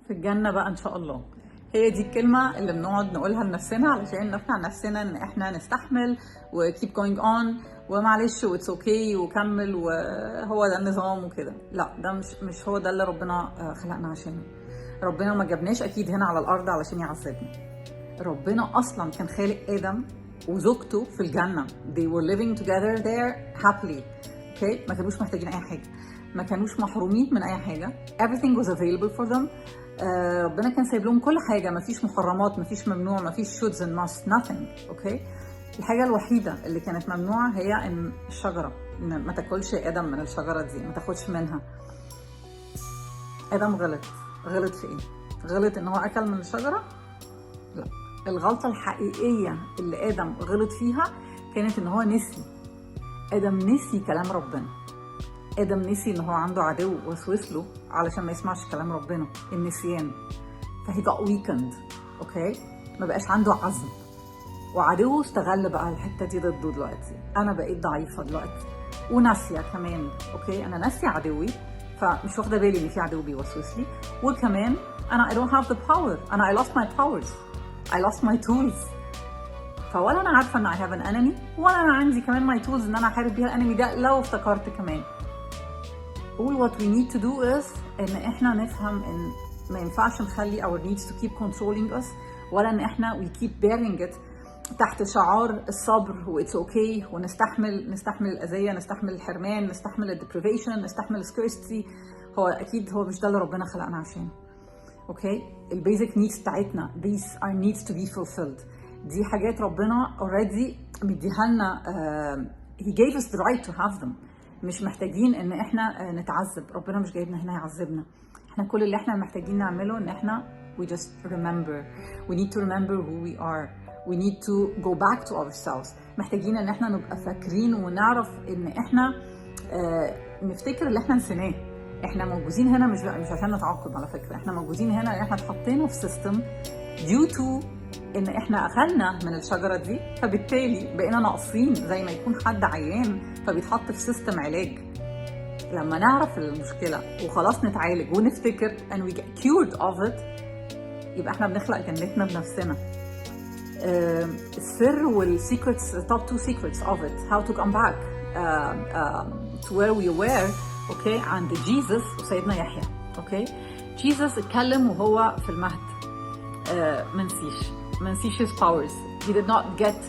في الجنة بقى إن شاء الله. هي دي الكلمة اللي بنقعد نقولها لنفسنا علشان نقنع نفسنا إن إحنا نستحمل و keep going on ومعلش و it's okay وكمل وهو ده النظام وكده. لا، ده مش هو ده اللي ربنا خلقنا عشانه. ربنا ما جابناش أكيد هنا على الأرض علشان يعذبنا. ربنا أصلا كان خالق آدم وزوجته في الجنة. They were living together there happily. Okay؟ ما كانوش محتاجين أي حاجة. ما كانوش محرومين من أي حاجة. Everything was available for them. ربنا كان سايب لهم كل حاجة. ما فيش محرمات، ما فيش ممنوع، ما فيش shoulds and must, nothing. Okay؟ الحاجة الوحيدة اللي كانت ممنوعة هي إن الشجرة، إن ما تاكلش آدم من الشجرة دي، ما تاخدش منها. آدم غلط في إيه؟ غلط إن هو أكل من الشجرة؟ لا. الغلطة الحقيقية اللي آدم غلط فيها كانت إن هو نسي. آدم نسي كلام ربنا. آدم نسي إن هو عنده عدو وسوس له علشان ما يسمعش كلام ربنا. النسيان. فهي got weakened. أوكي؟ ما بقاش عنده عزم. وعدوه استغل بقى الحتة دي ضده دلوقتي. أنا بقيت ضعيفة دلوقتي. وناسية كمان. أوكي؟ أنا ناسية عدوي. فمش واخدة بالي إن في عدو بيوسوس لي. وكمان أنا I don't have the power. أنا I lost my powers. I lost my tools. فولا أنا عارفة إن I have an enemy ولا أنا عندي كمان my tools إن أنا أحارب بيها الانمي ده لو افتكرت كمان. All what we need to do is إن إحنا نفهم إن ما ينفعش نخلي our needs to keep controlling us ولا إن إحنا we keep bearing it تحت شعار الصبر و it's okay ونستحمل الأذية، نستحمل الحرمان، نستحمل ال deprivation، نستحمل ال scarcity. هو مش ده اللي ربنا خلقنا عشانه. اوكي؟ البيزك نيدز بتاعتنا these are needs to be fulfilled. دي حاجات ربنا already مديها لنا. he gave us the right to have them. مش محتاجين ان احنا نتعذب. ربنا مش جايبنا هنا يعذبنا. احنا كل اللي احنا محتاجين نعمله ان احنا we just remember. we need to remember who we are. we need to go back to ourselves. محتاجين ان احنا نبقى فاكرين ونعرف ان احنا نفتكر اللي احنا نسيناه. احنا موجودين هنا مش عشان نتعاقب على فكرة. احنا موجودين هنا لان احنا اتحطينا في سيستم due to ان احنا اخلنا من الشجرة دي، فبالتالي بقينا ناقصين زي ما يكون حد عيان فبيتحط في سيستم علاج. لما نعرف المشكلة وخلاص نتعالج ونفتكر and we get cured of it يبقى احنا بنخلق جنتنا بنفسنا. السر والسيكرتس top 2 secrets of it how to come back to where we were. اوكي؟ عند جيسس وسيدنا يحيى. اوكي؟ جيسس اتكلم وهو في المهد. ما نسيش his powers. he did not get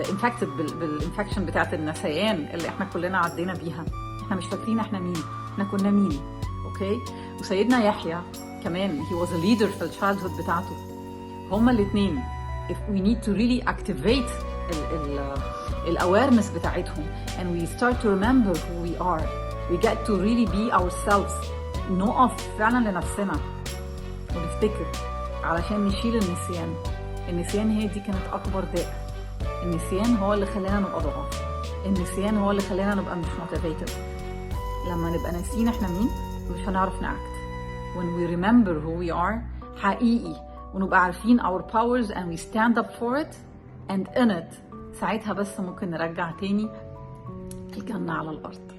infected بالانفكشن بتاعت النسيان اللي احنا كلنا عدينا بيها. احنا مش فاكرين احنا مين، احنا كنا مين. اوكي؟ وسيدنا يحيى كمان he was a leader في الchildhood بتاعته. هما الاثنين if we need to really activate awareness بتاعتهم and we start to remember who we are, we get to really be ourselves. نقف فعلا لنفسنا ونفتكر علشان نشيل النسيان. النسيان هي دي كانت أكبر داء. النسيان هو اللي خلانا نبقى ضعاف. النسيان هو اللي خلانا نبقى مش motivated. لما نبقى ناسيين احنا مين مش هنعرف نعكت. when we remember who we are حقيقي ونبقى عارفين our powers and we stand up for it and in it ساعتها بس ممكن نرجع تاني الجنة على الأرض.